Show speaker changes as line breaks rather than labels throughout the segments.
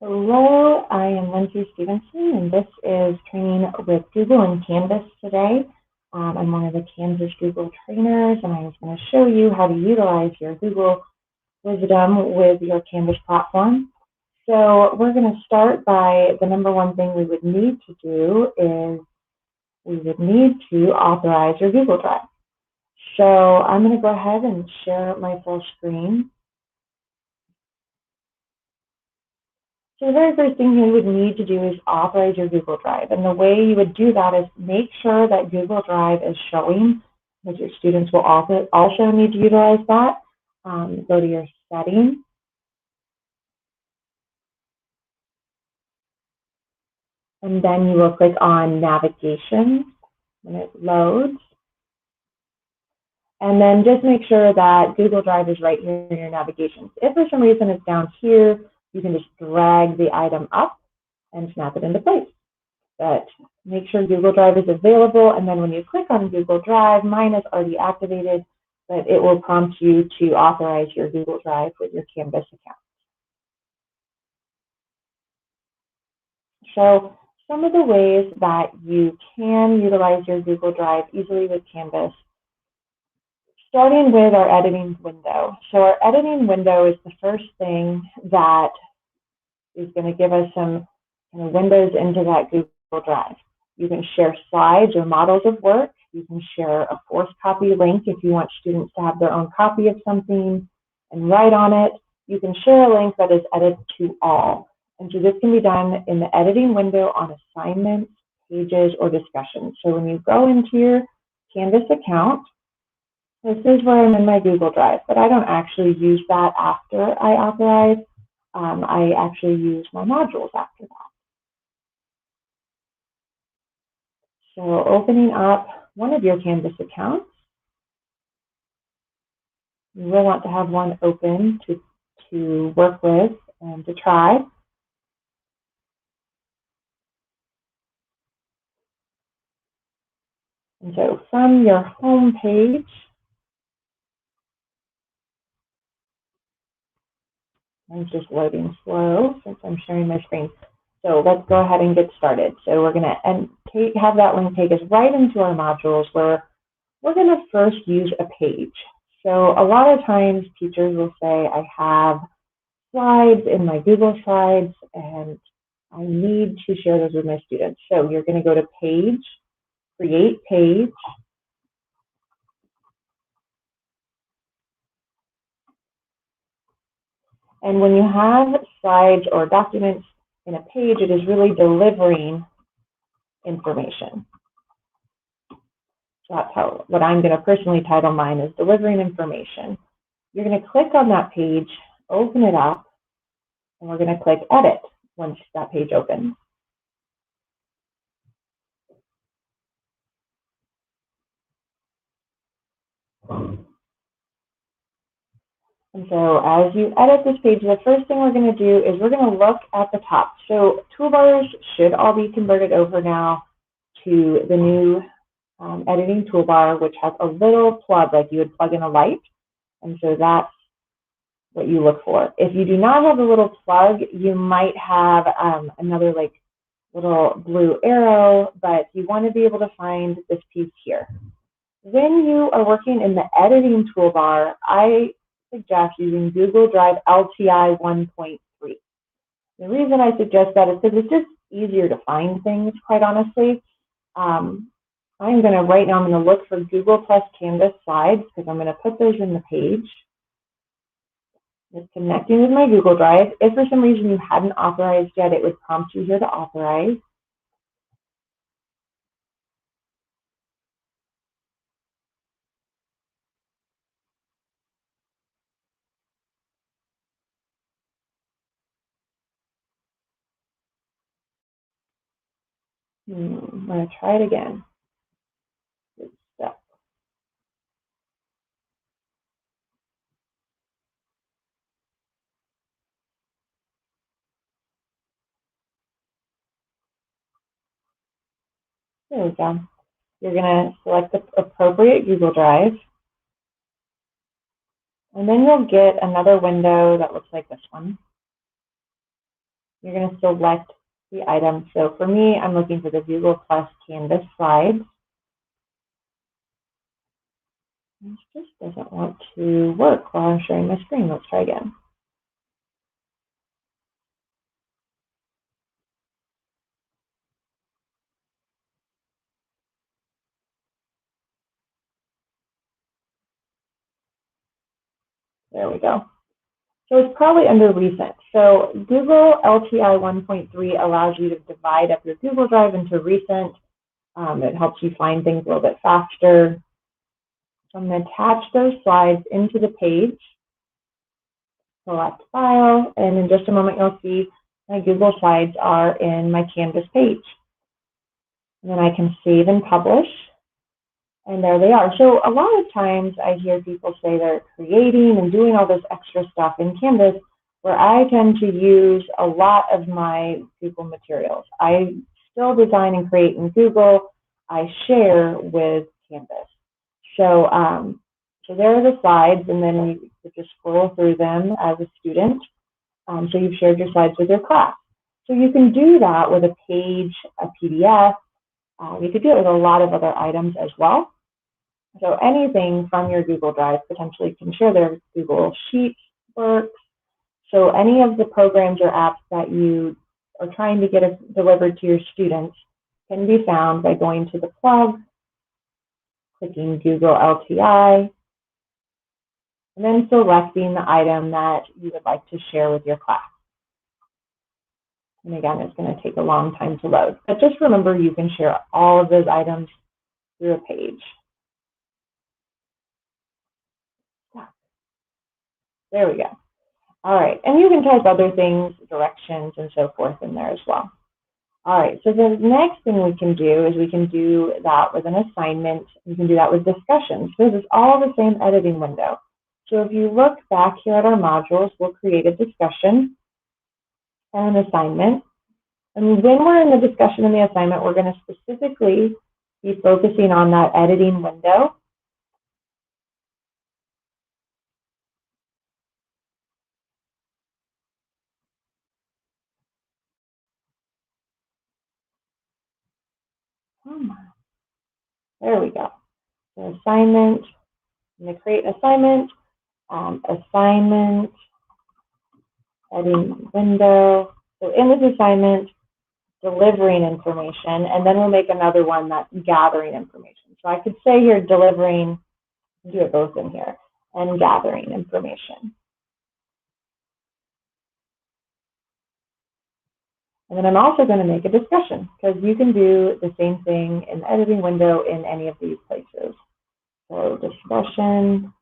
Hello, I am Lindsay Stevenson, and this is training with Google and Canvas today. I'm one of the Canvas Google trainers, and I was going to show you how to utilize your Google wisdom with your Canvas platform. So we're going to start by the number one thing we would need to do is we would need to authorize your Google Drive. So I'm going to go ahead and share my full screen. So the very first thing you would need to do is authorize your Google Drive. And the way you would do that is make sure that Google Drive is showing, because your students will also need to utilize that. Go to your settings. And then you will click on navigation when it loads. And then just make sure that Google Drive is right here in your navigations. If for some reason it's down here, you can just drag the item up and snap it into place. But make sure Google Drive is available, and then when you click on Google Drive, mine is already activated, but it will prompt you to authorize your Google Drive with your Canvas account. So some of the ways that you can utilize your Google Drive easily with Canvas, starting with our editing window. So our editing window is the first thing that is going to give us some kind of windows into that Google Drive. You can share slides or models of work. You can share a forced copy link if you want students to have their own copy of something and write on it. You can share a link that is edit to all. And so this can be done in the editing window on assignments, pages, or discussions. So when you go into your Canvas account, this is where I'm in my Google Drive, but I don't actually use that after I authorize. I actually use my modules after that. So opening up one of your Canvas accounts, you will want to have one open to work with and to try. And so from your home page, I'm just loading slow since I'm sharing my screen. So let's go ahead and get started. So we're going to have that link take us right into our modules where we're going to first use a page. So a lot of times teachers will say, I have slides in my Google Slides and I need to share those with my students. So you're going to go to Page, Create Page. And when you have slides or documents in a page, it is really delivering information. So that's what I'm going to personally title mine is Delivering Information. You're going to click on that page, open it up, and we're going to click Edit once that page opens. And so as you edit this page, the first thing we're going to do is we're going to look at the top. So toolbars should all be converted over now to the new editing toolbar, which has a little plug like you would plug in a light. And so that's what you look for. If you do not have a little plug, you might have another like little blue arrow, but you want to be able to find this piece here. When you are working in the editing toolbar, I suggest using Google Drive LTI 1.3. The reason I suggest that is because it's just easier to find things, quite honestly. I'm going to, right now, I'm going to look for Google plus Canvas slides because I'm going to put those in the page. It's connecting with my Google Drive. If for some reason you hadn't authorized yet, it would prompt you here to authorize. I'm going to try it again. Good stuff. There we go. You're going to select the appropriate Google Drive. And then you'll get another window that looks like this one. You're going to select the item. So for me, I'm looking for the Google Plus Canvas slides. This just doesn't want to work while I'm sharing my screen. Let's try again. There we go. So it's probably under recent. So Google LTI 1.3 allows you to divide up your Google Drive into recent. It helps you find things a little bit faster. So I'm going to attach those slides into the page. Select File, and in just a moment you'll see my Google Slides are in my Canvas page. And then I can save and publish, and there they are. So a lot of times I hear people say they're creating and doing all this extra stuff in Canvas, where I tend to use a lot of my Google materials. I still design and create in Google. I share with Canvas. So, so there are the slides, and then you could just scroll through them as a student. So you've shared your slides with your class. So you can do that with a page, a PDF. You could do it with a lot of other items as well. So anything from your Google Drive potentially can share their Google Sheets, works. So any of the programs or apps that you are trying to get delivered to your students can be found by going to the plug, clicking Google LTI, and then selecting the item that you would like to share with your class. And again, it's going to take a long time to load. But just remember, you can share all of those items through a page. There we go. All right, and you can type other things, directions, and so forth in there as well. All right, so the next thing we can do is we can do that with an assignment. You can do that with discussions. This is all the same editing window. So if you look back here at our modules, we'll create a discussion and an assignment. And when we're in the discussion and the assignment, we're going to specifically be focusing on that editing window. There we go. So assignment. I'm going to create an assignment. Assignment, editing window. So in this assignment, delivering information, and then we'll make another one that's gathering information. So I could say here delivering, do it both in here, and gathering information. And then I'm also going to make a discussion, because you can do the same thing in the editing window in any of these places. So discussion,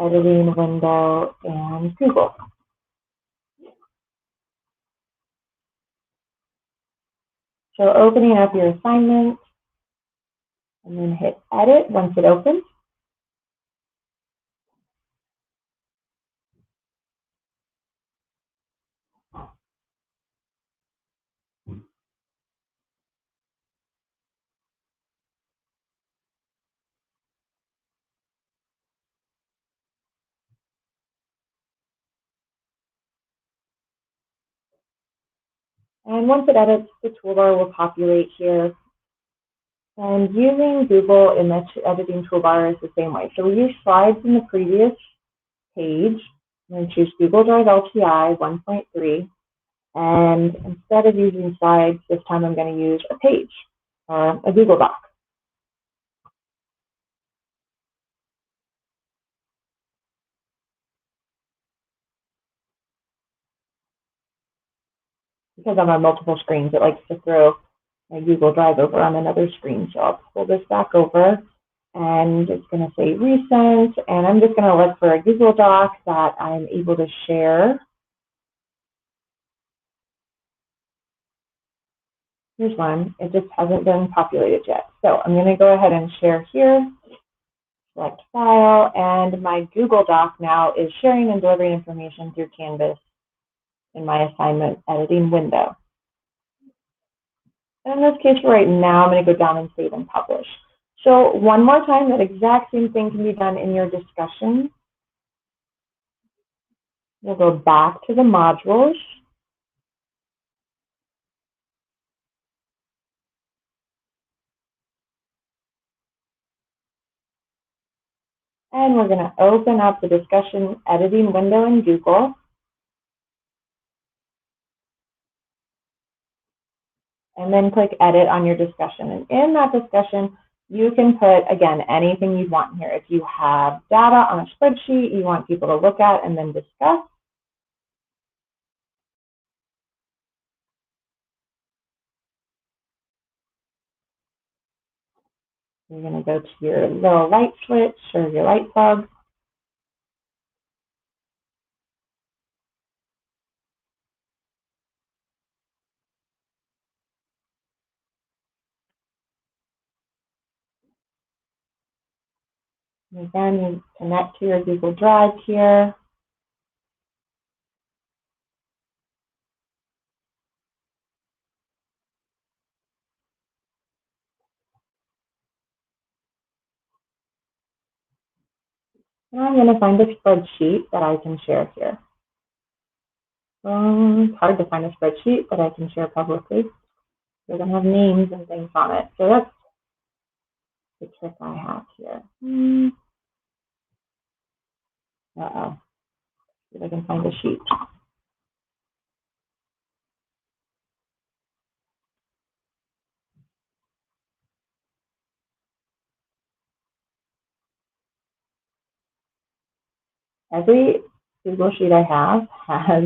editing window, and Google. So opening up your assignment, and then hit edit once it opens. And once it edits, the toolbar will populate here. And using Google in the editing toolbar is the same way. So we use slides in the previous page. I'm going to choose Google Drive LTI 1.3. And instead of using slides, this time I'm going to use a page or a Google Doc. Because I'm on multiple screens, it likes to throw my Google Drive over on another screen. So I'll pull this back over, and it's going to say recent, and I'm just going to look for a Google Doc that I'm able to share. Here's one. It just hasn't been populated yet. So I'm going to go ahead and share here, select file, and my Google Doc now is sharing and delivering information through Canvas in my assignment editing window. And in this case, right now, I'm going to go down and save and publish. So one more time, that exact same thing can be done in your discussion. We'll go back to the modules. And we're going to open up the discussion editing window in Google. And then click edit on your discussion. And in that discussion, you can put, again, anything you want here. If you have data on a spreadsheet you want people to look at and then discuss, you're going to go to your little light switch or your light bulb. And again, you connect to your Google Drive here. And I'm going to find a spreadsheet that I can share here. It's hard to find a spreadsheet that I can share publicly. They're going to have names and things on it. So that's the trick I have here. Uh-oh. See if I can find a sheet. Every Google Sheet I have has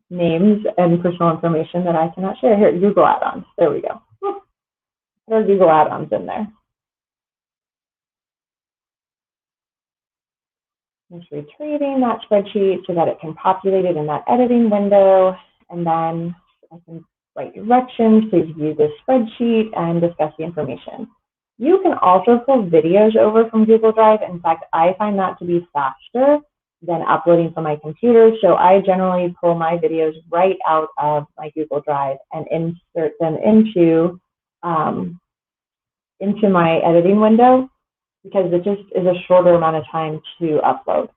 names and personal information that I cannot share. Here, Google add-ons. There we go. There are Google add-ons in there. Just retrieving that spreadsheet so that it can populate it in that editing window. And then I can write directions. Please view this spreadsheet and discuss the information. You can also pull videos over from Google Drive. In fact, I find that to be faster than uploading from my computer. So I generally pull my videos right out of my Google Drive and insert them into my editing window, because it just is a shorter amount of time to upload.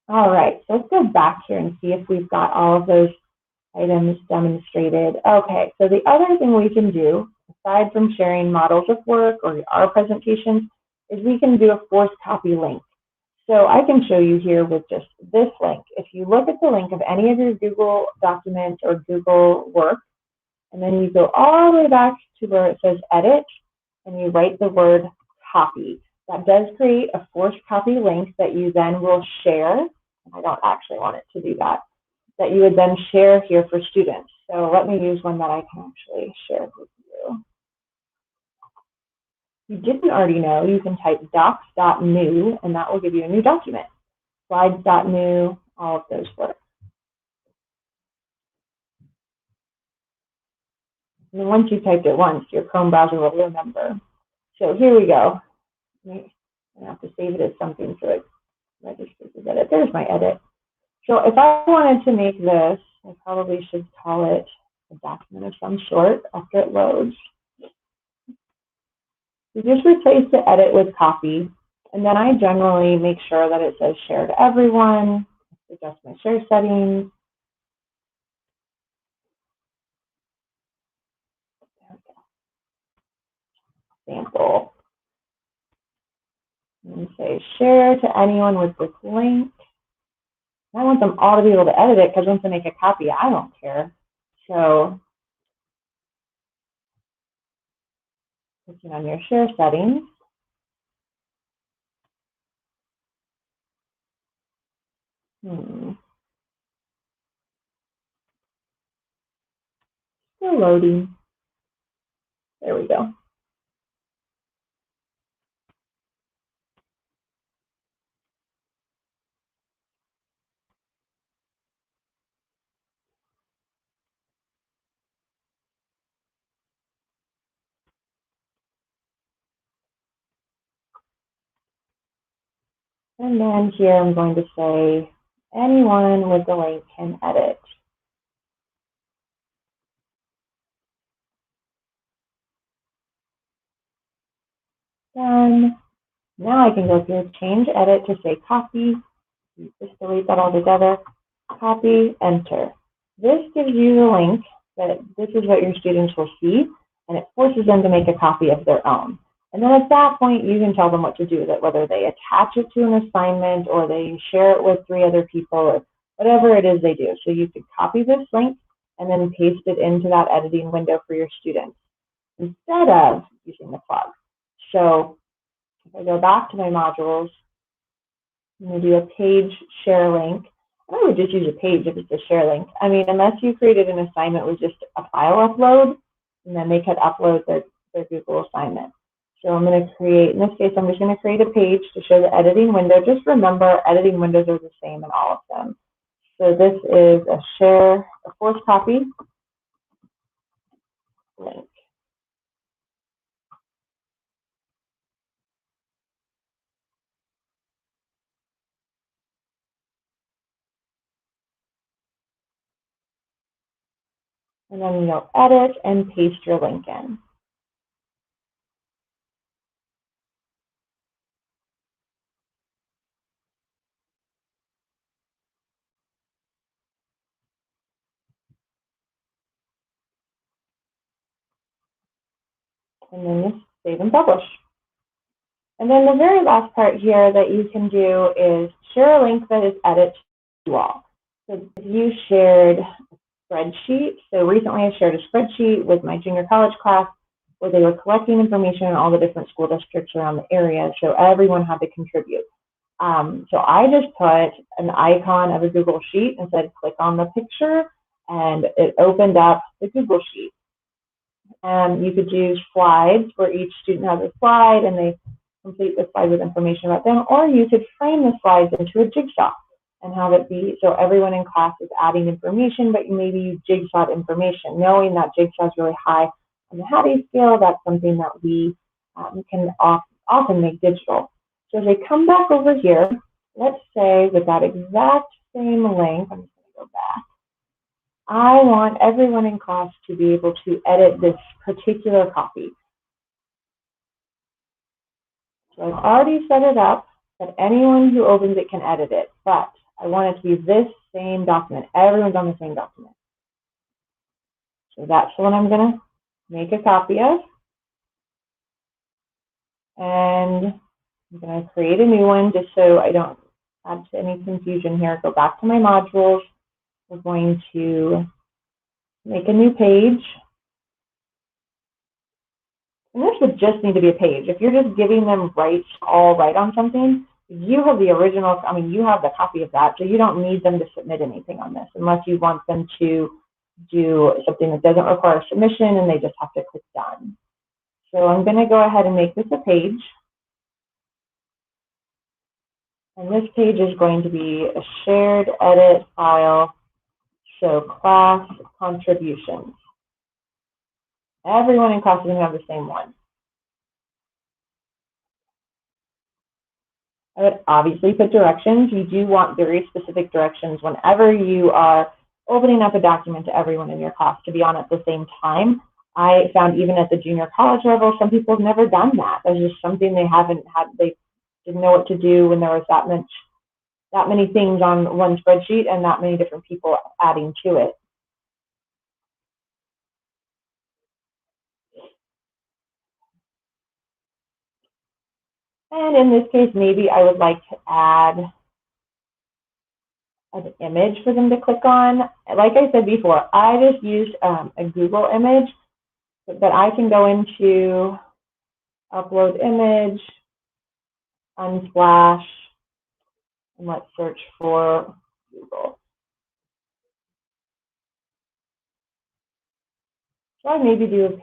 All right, so let's go back here and see if we've got all of those items demonstrated. Okay, so the other thing we can do, aside from sharing models of work or our presentations, is we can do a forced copy link. So I can show you here with just this link. If you look at the link of any of your Google documents or Google work, and then you go all the way back to where it says edit, and you write the word copy. That does create a forced copy link that you then will share. I don't actually want it to do that. That you would then share here for students. So let me use one that I can actually share with you. If you didn't already know, you can type docs.new, and that will give you a new document. Slides.new, all of those work. And then once you've typed it once, your Chrome browser will remember. So here we go. I have to save it as something so it registers as edit. There's my edit. So if I wanted to make this, I probably should call it a document of some sort after it loads. You just replace the edit with copy, and then I generally make sure that it says share to everyone, adjust my share settings. Sample. And say share to anyone with this link. I want them all to be able to edit it, because once I make a copy, I don't care. So clicking on your share settings. Still loading. There we go. And then here I'm going to say anyone with the link can edit. Done. Now I can go through change edit to say copy. Just delete that all together. Copy, enter. This gives you the link that this is what your students will see, and it forces them to make a copy of their own. And then at that point, you can tell them what to do with it, whether they attach it to an assignment or they share it with 3 other people or whatever it is they do. So you could copy this link and then paste it into that editing window for your students instead of using the plug. So if I go back to my modules, I'm going to do a page share link. I would just use a page if it's a share link. I mean, unless you created an assignment with just a file upload, and then they could upload their Google assignment. So I'm going to create, in this case, I'm just going to create a page to show the editing window. Just remember, editing windows are the same in all of them. So this is a share, a force copy link. And then you'll edit and paste your link in. And then just save and publish. And then the very last part here that you can do is share a link that is edit to all. So if you shared a spreadsheet, so recently I shared a spreadsheet with my junior college class where they were collecting information on all the different school districts around the area, so everyone had to contribute. So I just put an icon of a Google Sheet and said click on the picture, and it opened up the Google Sheet. You could use slides where each student has a slide and they complete the slide with information about them, or you could frame the slides into a jigsaw and have it be so everyone in class is adding information, but maybe you jigsaw information. Knowing that jigsaw is really high on the Hattie scale, that's something that we can often make digital. So as I come back over here, let's say with that exact same link, I'm just going to go back. I want everyone in class to be able to edit this particular copy. So I've already set it up that anyone who opens it can edit it, but I want it to be this same document. Everyone's on the same document. So that's what I'm going to make a copy of. And I'm going to create a new one just so I don't add to any confusion here. Go back to my modules. We're going to make a new page. And this would just need to be a page. If you're just giving them all right on something, you have the original, I mean, you have the copy of that, so you don't need them to submit anything on this unless you want them to do something that doesn't require submission and they just have to click done. So I'm going to go ahead and make this a page. And this page is going to be a shared edit file, so class contributions. Everyone in class is going to have the same one. I would obviously put directions. You do want very specific directions whenever you are opening up a document to everyone in your class to be on at the same time. I found even at the junior college level, some people have never done that. That's just something they haven't had, they didn't know what to do when there was that many things on one spreadsheet and that many different people adding to it. And in this case, maybe I would like to add an image for them to click on. Like I said before, I just used a Google image, but I can go into upload image, unsplash, and let's search for Google. So I maybe do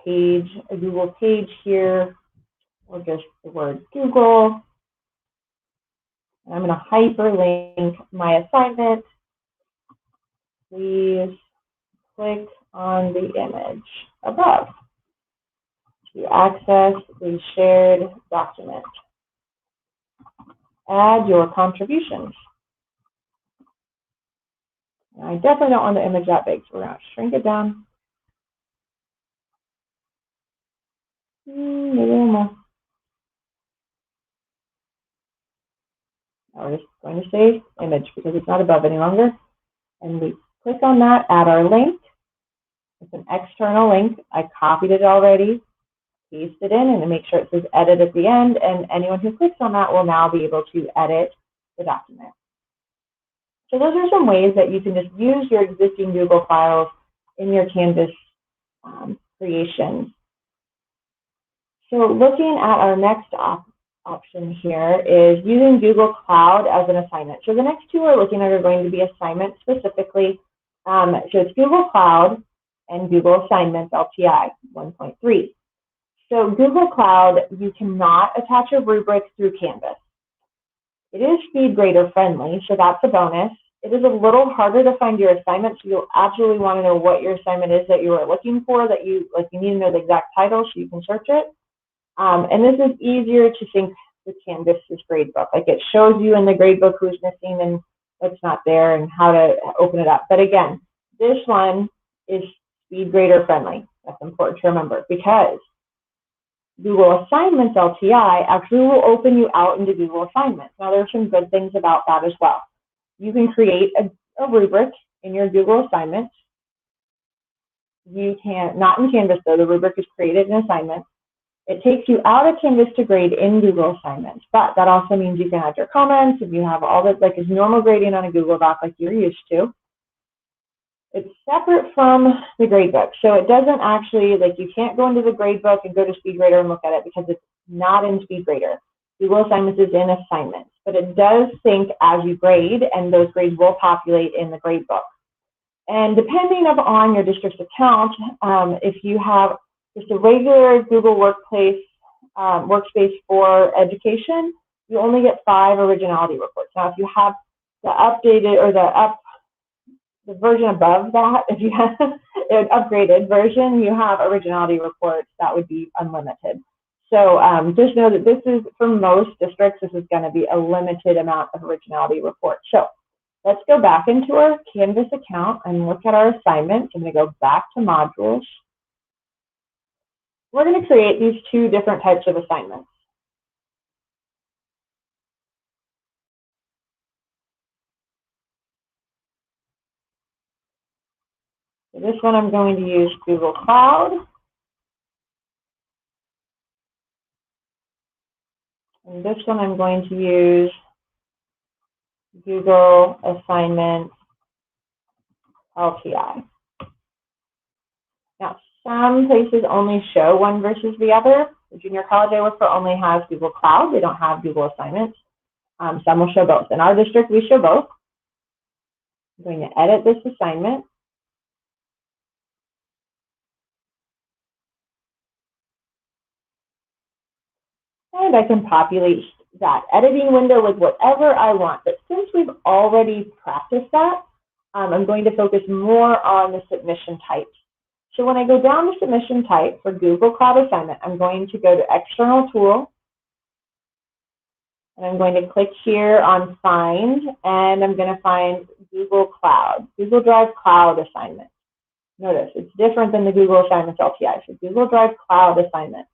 a Google page here, or just the word Google. And I'm going to hyperlink my assignment. Please click on the image above to access the shared document. Add your contributions. Now, I definitely don't want the image that big, so we're going to shrink it down. Maybe a little more. Now we're just going to say image because it's not above any longer. And we click on that, add our link. It's an external link. I copied it already. paste it in and make sure it says edit at the end, and anyone who clicks on that will now be able to edit the document. So those are some ways that you can just use your existing Google files in your Canvas creations. So looking at our next option here is using Google Cloud as an assignment. So the next two we're looking at are going to be assignments specifically. So it's Google Cloud and Google Assignments LTI 1.3. So Google Cloud, you cannot attach a rubric through Canvas. It is SpeedGrader friendly, so that's a bonus. It is a little harder to find your assignment, so you'll absolutely want to know what your assignment is that you are looking for, that you need to know the exact title so you can search it. And this is easier to sync with Canvas's gradebook. Like it shows you in the gradebook who's missing and what's not there and how to open it up. But again, this one is SpeedGrader friendly. That's important to remember because Google Assignments LTI actually will open you out into Google Assignments. Now, there are some good things about that as well. You can create a rubric in your Google Assignments. You can, not in Canvas though, the rubric is created in Assignments. It takes you out of Canvas to grade in Google Assignments, but that also means you can add your comments if you have all that, like it's normal grading on a Google Doc like you're used to. It's separate from the gradebook. So it doesn't actually, like you can't go into the gradebook and go to SpeedGrader and look at it because it's not in SpeedGrader. Google Assignments is in Assignments, but it does sync as you grade and those grades will populate in the gradebook. And depending upon your district's account, if you have just a regular Google Workspace for education, you only get 5 originality reports. Now, if you have the updated or the version above that, if you have an upgraded version, you have originality reports that would be unlimited. So just know that this is, for most districts, this is going to be a limited amount of originality reports. So let's go back into our Canvas account and look at our assignments. I'm going to go back to modules. We're going to create these 2 different types of assignments. So this one I'm going to use Google Cloud. And this one I'm going to use Google Assignment LTI. Now, some places only show one versus the other. The junior college I work for only has Google Cloud. They don't have Google Assignments. Some will show both. In our district, we show both. I'm going to edit this assignment. And I can populate that editing window with whatever I want. But since we've already practiced that, I'm going to focus more on the submission type. So when I go down to submission type for Google Cloud Assignment, I'm going to go to External Tool. And I'm going to click here on Find, and I'm going to find Google Cloud, Google Drive Cloud Assignment. Notice, it's different than the Google Assignments LTI. So Google Drive Cloud Assignment.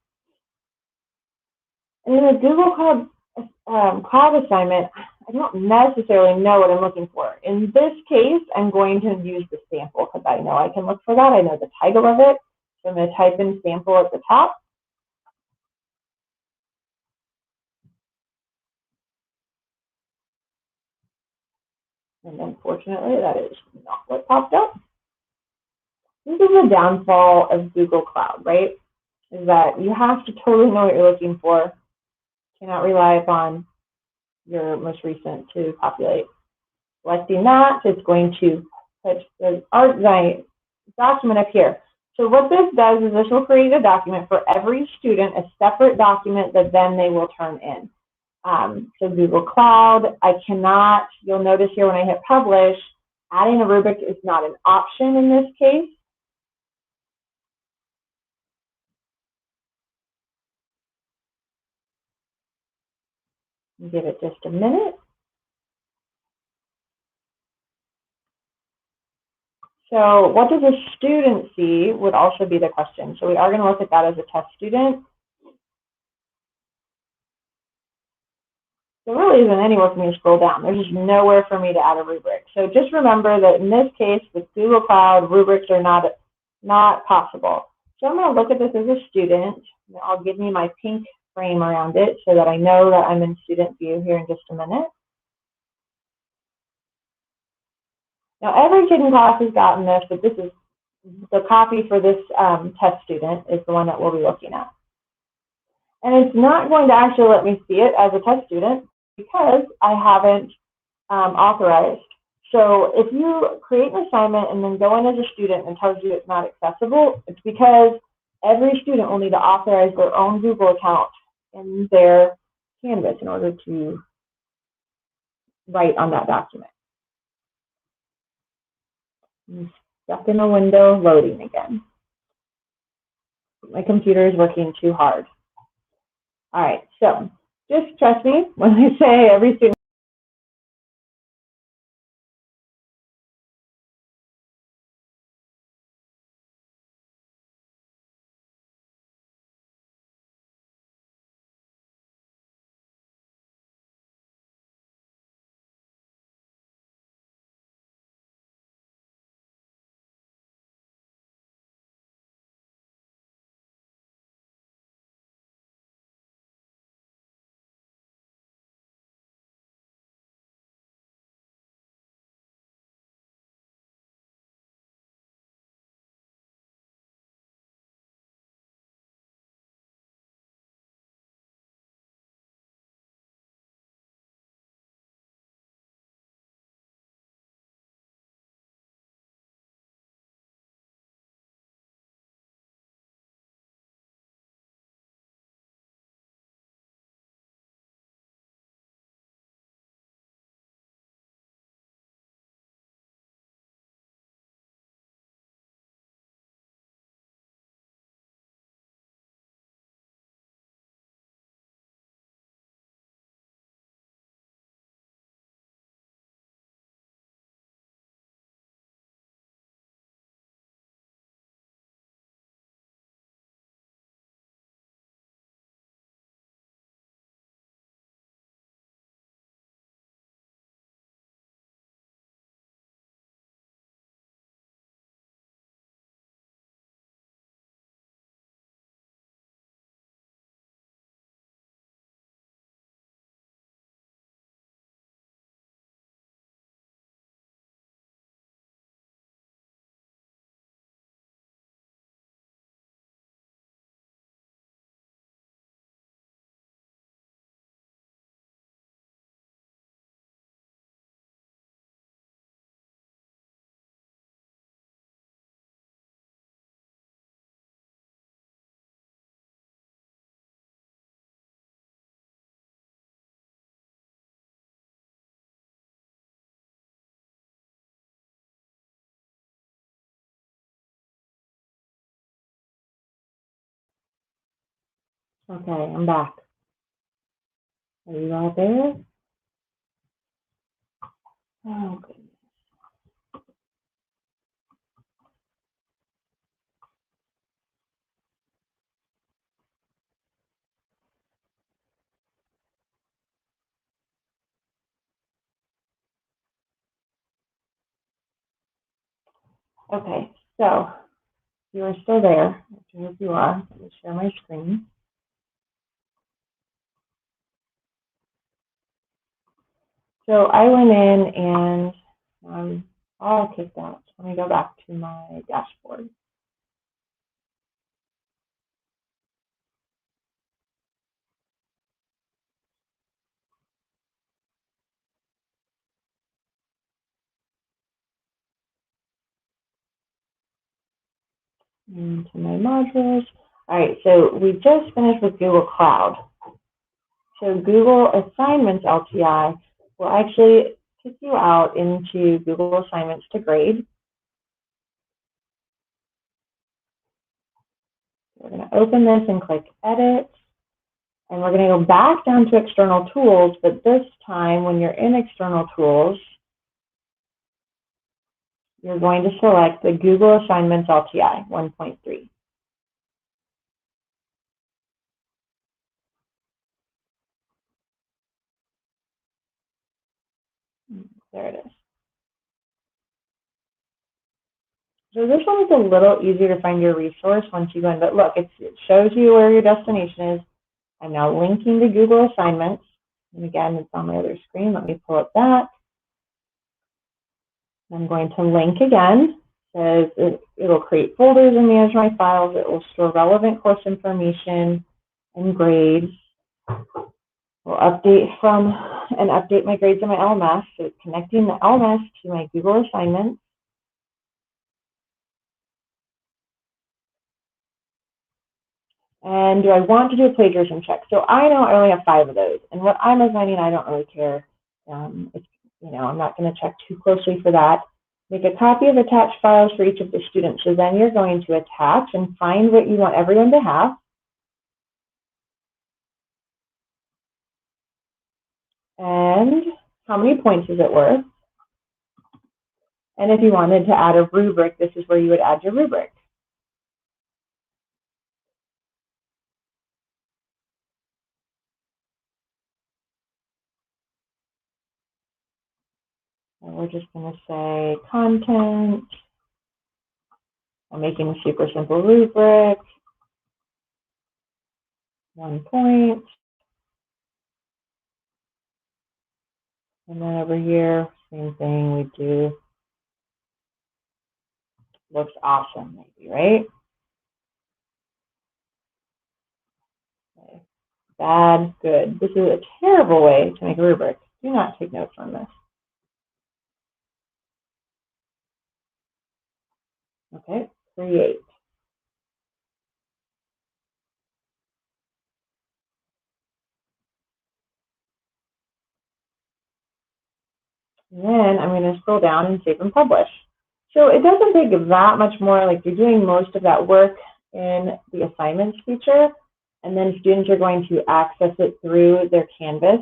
And in the Google Cloud Assignment, I don't necessarily know what I'm looking for. In this case, I'm going to use the sample because I know I can look for that. I know the title of it. So I'm going to type in sample at the top. And unfortunately, that is not what popped up. This is the downfall of Google Cloud, right? Is that you have to totally know what you're looking for. You cannot rely upon your most recent to populate. Selecting that, it's going to put the document up here. So what this does is this will create a document for every student, a separate document that then they will turn in. So Google Cloud, I cannot, you'll notice here when I hit publish, adding a rubric is not an option in this case. Give it just a minute. So what does a student see would also be the question. So we are going to look at that as a test student. There really isn't anywhere for me to scroll down. There's just nowhere for me to add a rubric. So just remember that in this case, with Google Cloud, rubrics are not possible. So I'm going to look at this as a student. I'll give me my pink frame around it so that I know that I'm in student view here in just a minute. Now, every kid in class has gotten this, but this is the copy for this test student is the one that we'll be looking at. And it's not going to actually let me see it as a test student because I haven't authorized. So if you create an assignment and then go in as a student and it tells you it's not accessible, it's because every student will need to authorize their own Google account in their Canvas in order to write on that document. I'm stuck in a window loading again. My computer is working too hard. All right, so just trust me when I say every student. Okay, I'm back. Are you all there? Oh, goodness. Okay, so you are still there. I hope you are. Let me share my screen. So I went in and all kicked out. So let me go back to my dashboard. Into my modules. All right, so we just finished with Google Cloud. So Google Assignments LTI will actually kick you out into Google Assignments to grade. We're going to open this and click Edit. And we're going to go back down to External Tools, but this time when you're in External Tools, you're going to select the Google Assignments LTI 1.3. There it is. So this one is a little easier to find your resource once you go in, but look, it shows you where your destination is. I'm now linking to Google Assignments. And again, it's on my other screen. Let me pull it back. I'm going to link again. It says it will create folders and manage my files. It will store relevant course information and grades. We'll update my grades in my LMS. So it's connecting the LMS to my Google Assignments. And do I want to do a plagiarism check? So I know I only have 5 of those. And what I'm assigning, I don't really care. I'm not going to check too closely for that. Make a copy of attached files for each of the students. So then you're going to attach and find what you want everyone to have. And how many points is it worth? And if you wanted to add a rubric, this is where you would add your rubric. And we're just going to say content. I'm making a super simple rubric. 1 point. And then over here, same thing we do. Looks awesome, maybe, right? Okay. Bad, good. This is a terrible way to make a rubric. Do not take notes on this. Okay, create. And then I'm going to scroll down and save and publish. So it doesn't take that much more, like you're doing most of that work in the assignments feature, and then students are going to access it through their Canvas.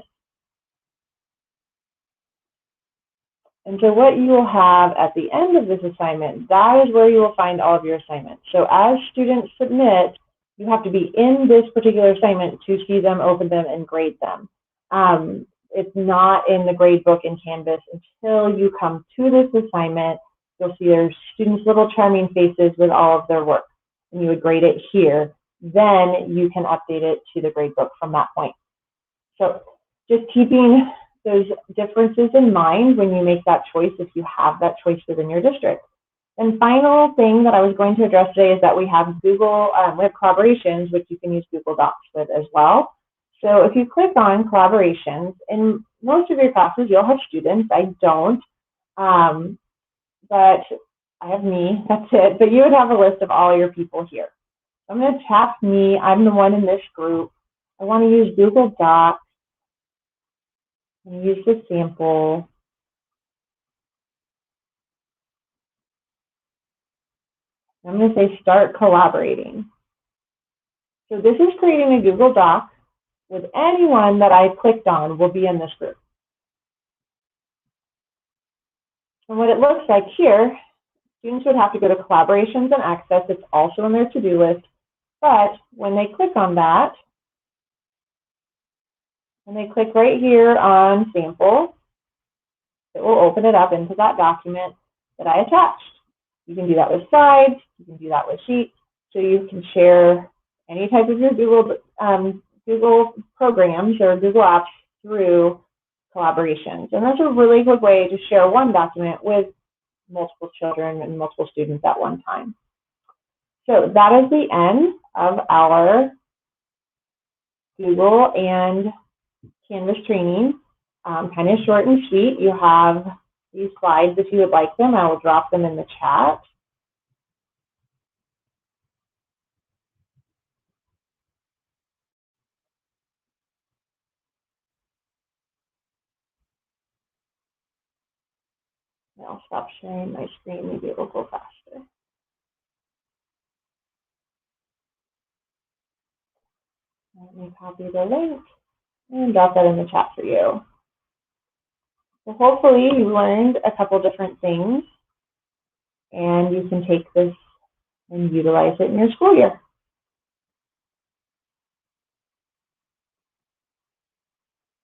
And so what you will have at the end of this assignment, that is where you will find all of your assignments. So as students submit, you have to be in this particular assignment to see them, open them, and grade them. It's not in the grade book in Canvas until you come to this assignment. You'll see their students' little charming faces with all of their work, and you would grade it here. Then you can update it to the grade book from that point. So just keeping those differences in mind when you make that choice, if you have that choice within your district. And final thing that I was going to address today is that we have Google, we have collaborations, which you can use Google Docs with as well. So if you click on collaborations, in most of your classes, you'll have students. I don't, but I have me, that's it. But you would have a list of all your people here. I'm going to tap me. I'm the one in this group. I want to use Google Docs. I'm going to use the sample. I'm going to say start collaborating. So this is creating a Google Doc with anyone that I clicked on will be in this group. And what it looks like here, students would have to go to collaborations and access. It's also in their to-do list. But when they click on that, and they click right here on sample, it will open it up into that document that I attached. You can do that with slides. You can do that with sheets. So you can share any type of your Google programs or Google apps through collaborations. And that's a really good way to share one document with multiple children and multiple students at one time. So that is the end of our Google and Canvas training. Kind of short and sweet. You have these slides if you would like them. I will drop them in the chat. I'll stop sharing my screen. Maybe it will go faster. Let me copy the link and drop that in the chat for you. So hopefully you learned a couple different things and you can take this and utilize it in your school year.